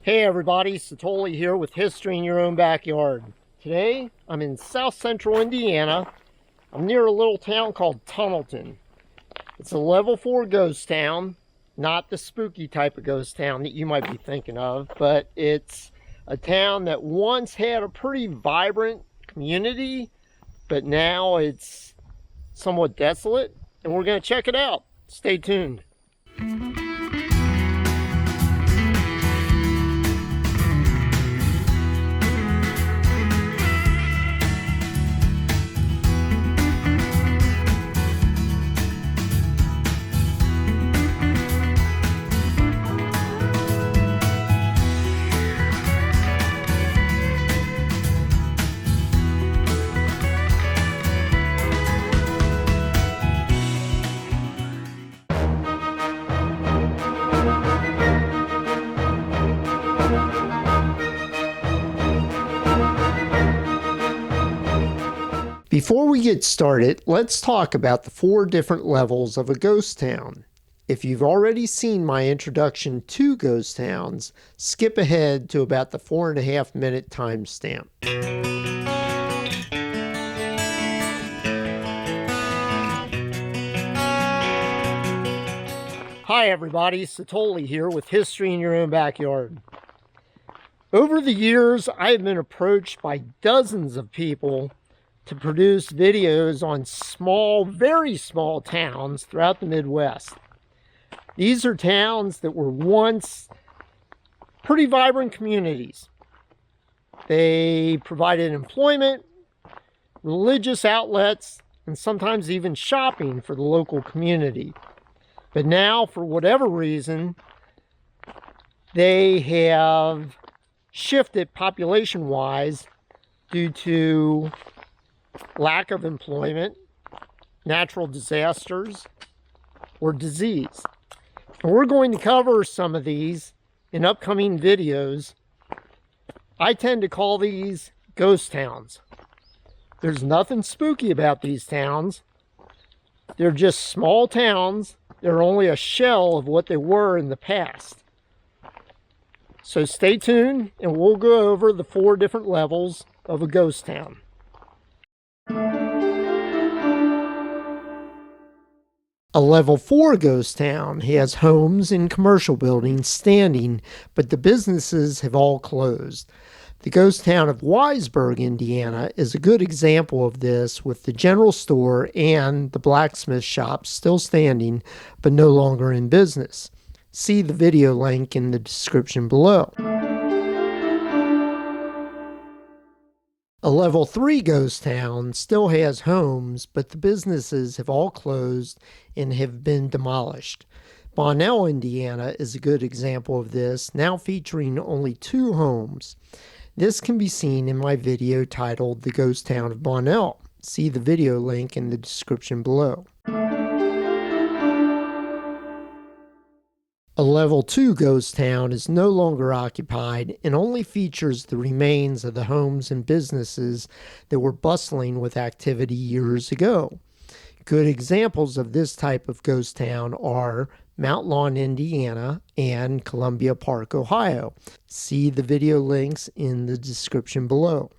Hey everybody, Satoli here with History in Your Own Backyard. Today, I'm in south central Indiana. I'm near a little town called Tunnelton. It's a level 4 ghost town, not the spooky type of ghost town that you might be thinking of, but it's a town that once had a pretty vibrant community, but now it's somewhat desolate, and we're going to check it out. Stay tuned. Before we get started, let's talk about the 4 different levels of a ghost town. If you've already seen my introduction to ghost towns, skip ahead to about the 4.5-minute timestamp. Hi everybody, Satoli here with History in Your Own Backyard. Over the years, I've been approached by dozens of people to produce videos on small, very small towns throughout the Midwest. These are towns that were once pretty vibrant communities. They provided employment, religious outlets, and sometimes even shopping for the local community. But now, for whatever reason, they have shifted population-wise due to lack of employment, natural disasters, or disease. And we're going to cover some of these in upcoming videos. I tend to call these ghost towns. There's nothing spooky about these towns. They're just small towns. They're only a shell of what they were in the past. So stay tuned and we'll go over the 4 different levels of a ghost town. A level 4 ghost town has homes and commercial buildings standing, but the businesses have all closed. The ghost town of Wiseburg, Indiana is a good example of this, with the general store and the blacksmith shop still standing, but no longer in business. See the video link in the description below. A level 3 ghost town still has homes, but the businesses have all closed and have been demolished. Bonnell, Indiana is a good example of this, now featuring only 2 homes. This can be seen in my video titled The Ghost Town of Bonnell. See the video link in the description below. A level 2 ghost town is no longer occupied and only features the remains of the homes and businesses that were bustling with activity years ago. Good examples of this type of ghost town are Mount Lawn, Indiana, and Columbia Park, Ohio. See the video links in the description below.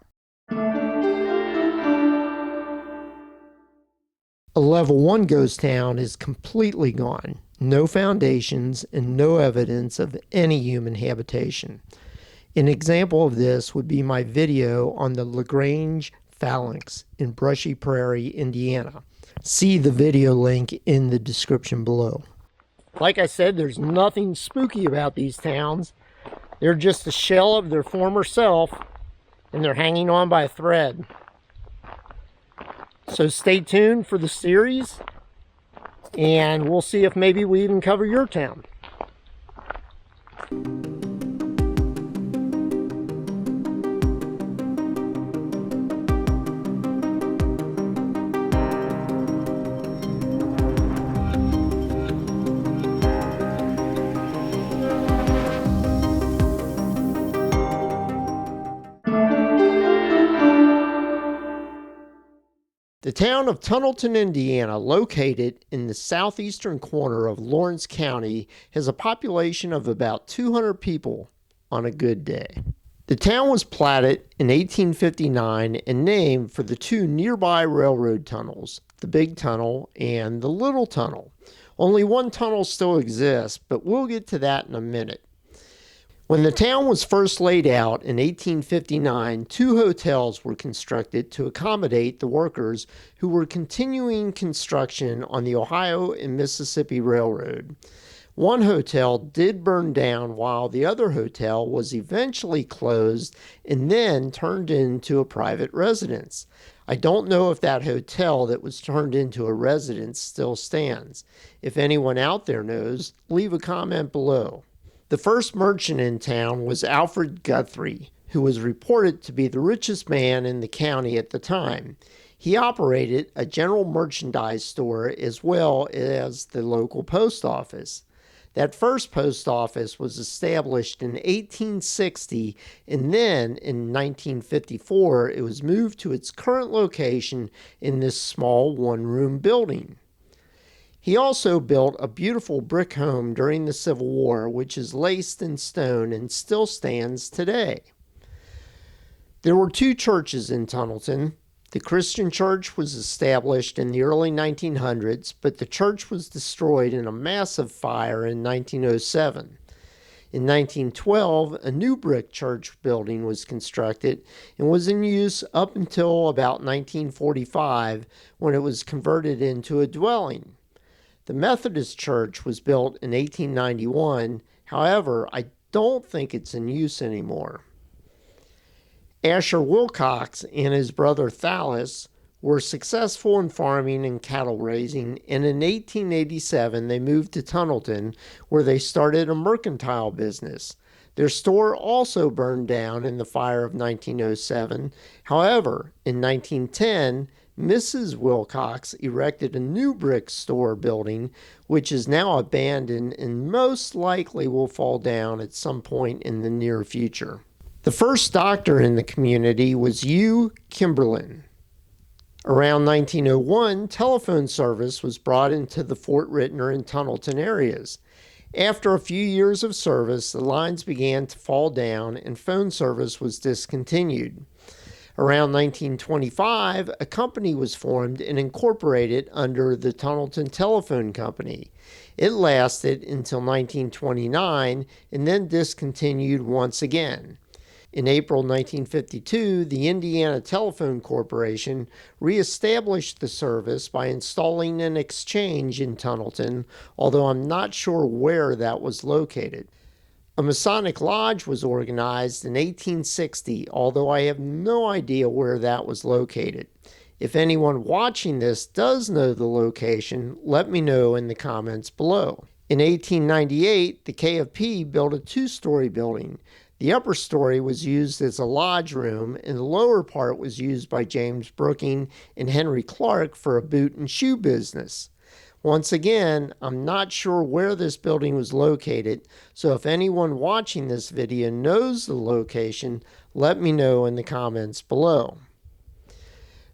A level 1 ghost town is completely gone. No foundations and no evidence of any human habitation. An example of this would be my video on the LaGrange Phalanx in Brushy Prairie, Indiana. See the video link in the description below. Like I said, there's nothing spooky about these towns. They're just a shell of their former self, and they're hanging on by a thread. So stay tuned for the series, and we'll see if maybe we even cover your town. The town of Tunnelton, Indiana, located in the southeastern corner of Lawrence County, has a population of about 200 people on a good day. The town was platted in 1859 and named for the two nearby railroad tunnels, the Big Tunnel and the Little Tunnel. Only one tunnel still exists, but we'll get to that in a minute. When the town was first laid out in 1859, two hotels were constructed to accommodate the workers who were continuing construction on the Ohio and Mississippi Railroad. One hotel did burn down while the other hotel was eventually closed and then turned into a private residence. I don't know if that hotel that was turned into a residence still stands. If anyone out there knows, leave a comment below. The first merchant in town was Alfred Guthrie, who was reported to be the richest man in the county at the time. He operated a general merchandise store as well as the local post office. That first post office was established in 1860, and then in 1954 it was moved to its current location in this small one-room building. He also built a beautiful brick home during the Civil War, which is laced in stone and still stands today. There were two churches in Tunnelton. The Christian church was established in the early 1900s, but the church was destroyed in a massive fire in 1907. In 1912, a new brick church building was constructed and was in use up until about 1945, when it was converted into a dwelling. The Methodist Church was built in 1891. However, I don't think it's in use anymore. Asher Wilcox and his brother Thalus were successful in farming and cattle raising, and in 1887 they moved to Tunnelton, where they started a mercantile business. Their store also burned down in the fire of 1907. However, in 1910, Mrs. Wilcox erected a new brick store building, which is now abandoned and most likely will fall down at some point in the near future. The first doctor in the community was Hugh Kimberlin. Around 1901, telephone service was brought into the Fort Ritner and Tunnelton areas. After a few years of service, the lines began to fall down and phone service was discontinued. Around 1925, a company was formed and incorporated under the Tunnelton Telephone Company. It lasted until 1929 and then discontinued once again. In April 1952, the Indiana Telephone Corporation reestablished the service by installing an exchange in Tunnelton, although I'm not sure where that was located. A Masonic Lodge was organized in 1860, although I have no idea where that was located. If anyone watching this does know the location, let me know in the comments below. In 1898, the KFP built a two-story building. The upper story was used as a lodge room, and the lower part was used by James Brooking and Henry Clark for a boot and shoe business. Once again, I'm not sure where this building was located, so if anyone watching this video knows the location, let me know in the comments below.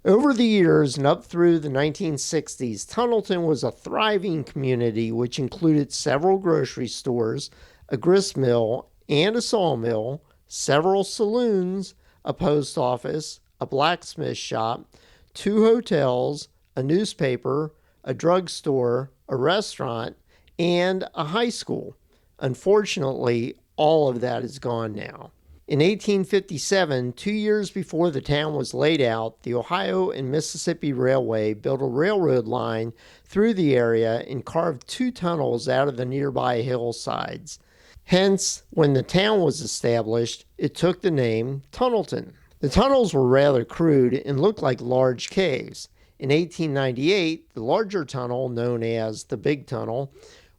Over the years and up through the 1960s, Tunnelton was a thriving community which included several grocery stores, a grist mill and a sawmill, several saloons, a post office, a blacksmith shop, two hotels, a newspaper, a drugstore, a restaurant, and a high school. Unfortunately, all of that is gone now. In 1857, 2 years before the town was laid out, the Ohio and Mississippi Railway built a railroad line through the area and carved two tunnels out of the nearby hillsides. Hence, when the town was established, it took the name Tunnelton. The tunnels were rather crude and looked like large caves. In 1898, the larger tunnel, known as the Big Tunnel,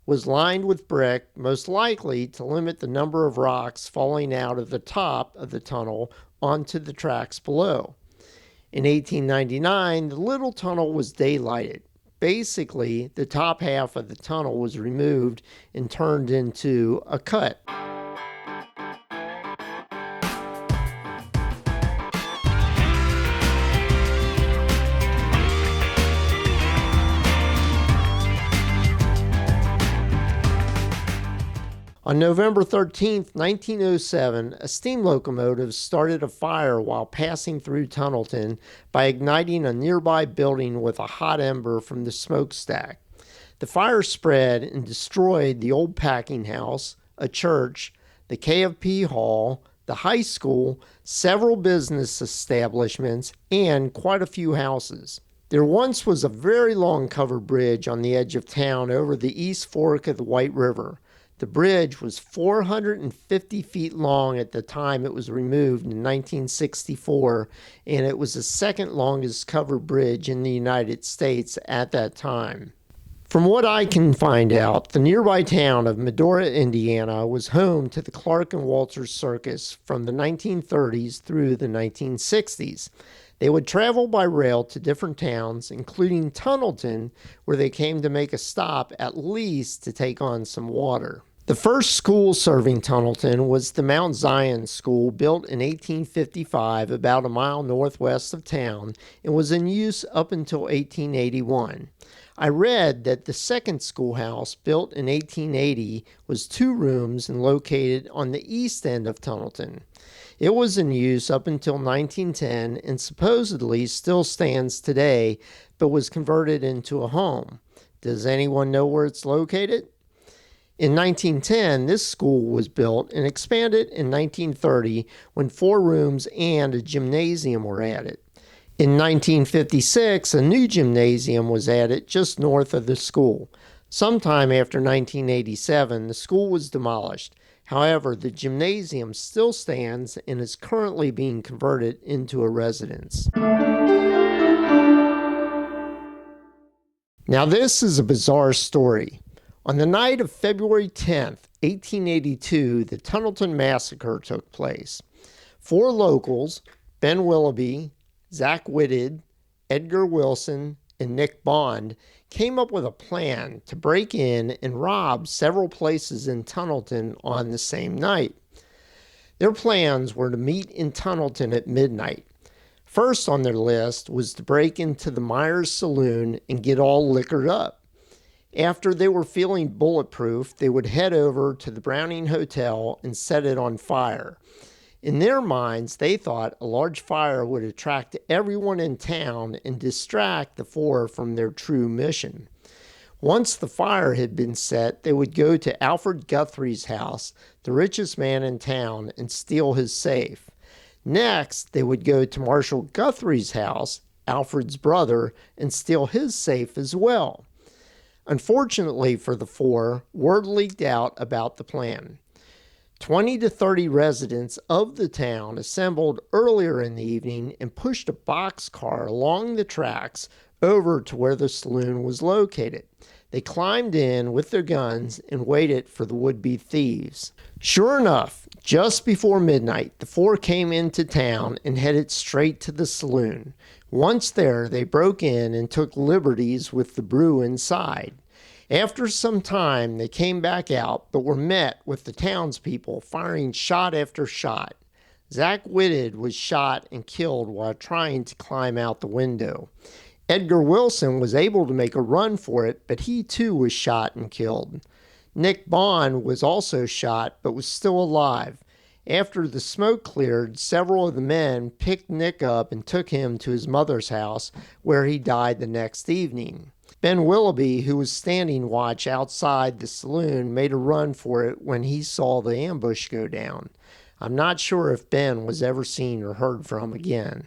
was lined with brick, most likely to limit the number of rocks falling out of the top of the tunnel onto the tracks below. In 1899, the Little Tunnel was daylighted. Basically, the top half of the tunnel was removed and turned into a cut. On November 13, 1907, a steam locomotive started a fire while passing through Tunnelton by igniting a nearby building with a hot ember from the smokestack. The fire spread and destroyed the old packing house, a church, the KFP Hall, the high school, several business establishments, and quite a few houses. There once was a very long covered bridge on the edge of town over the East Fork of the White River. The bridge was 450 feet long at the time it was removed in 1964, and it was the second longest covered bridge in the United States at that time. From what I can find out, the nearby town of Medora, Indiana was home to the Clark and Walters Circus from the 1930s through the 1960s. They would travel by rail to different towns, including Tunnelton, where they came to make a stop at least to take on some water. The first school serving Tunnelton was the Mount Zion School, built in 1855 about a mile northwest of town, and was in use up until 1881. I read that the second schoolhouse, built in 1880, was 2 rooms and located on the east end of Tunnelton. It was in use up until 1910 and supposedly still stands today, but was converted into a home. Does anyone know where it's located? In 1910, this school was built and expanded in 1930 when 4 rooms and a gymnasium were added. In 1956, a new gymnasium was added just north of the school. Sometime after 1987, the school was demolished. However, the gymnasium still stands and is currently being converted into a residence. Now, this is a bizarre story. On the night of February 10th, 1882, the Tunnelton Massacre took place. 4 locals, Ben Willoughby, Zach Whitted, Edgar Wilson, and Nick Bond, came up with a plan to break in and rob several places in Tunnelton on the same night. Their plans were to meet in Tunnelton at midnight. First on their list was to break into the Myers Saloon and get all liquored up. After they were feeling bulletproof, they would head over to the Browning Hotel and set it on fire. In their minds, they thought a large fire would attract everyone in town and distract the 4 from their true mission. Once the fire had been set, they would go to Alfred Guthrie's house, the richest man in town, and steal his safe. Next, they would go to Marshall Guthrie's house, Alfred's brother, and steal his safe as well. Unfortunately for the 4, word leaked out about the plan. 20 to 30 residents of the town assembled earlier in the evening and pushed a boxcar along the tracks over to where the saloon was located. They climbed in with their guns and waited for the would-be thieves. Sure enough, just before midnight, the 4 came into town and headed straight to the saloon. Once there, they broke in and took liberties with the brew inside. After some time, they came back out, but were met with the townspeople firing shot after shot. Zach Whitted was shot and killed while trying to climb out the window. Edgar Wilson was able to make a run for it, but he too was shot and killed. Nick Bond was also shot, but was still alive. After the smoke cleared, several of the men picked Nick up and took him to his mother's house, where he died the next evening. Ben Willoughby, who was standing watch outside the saloon, made a run for it when he saw the ambush go down. I'm not sure if Ben was ever seen or heard from again.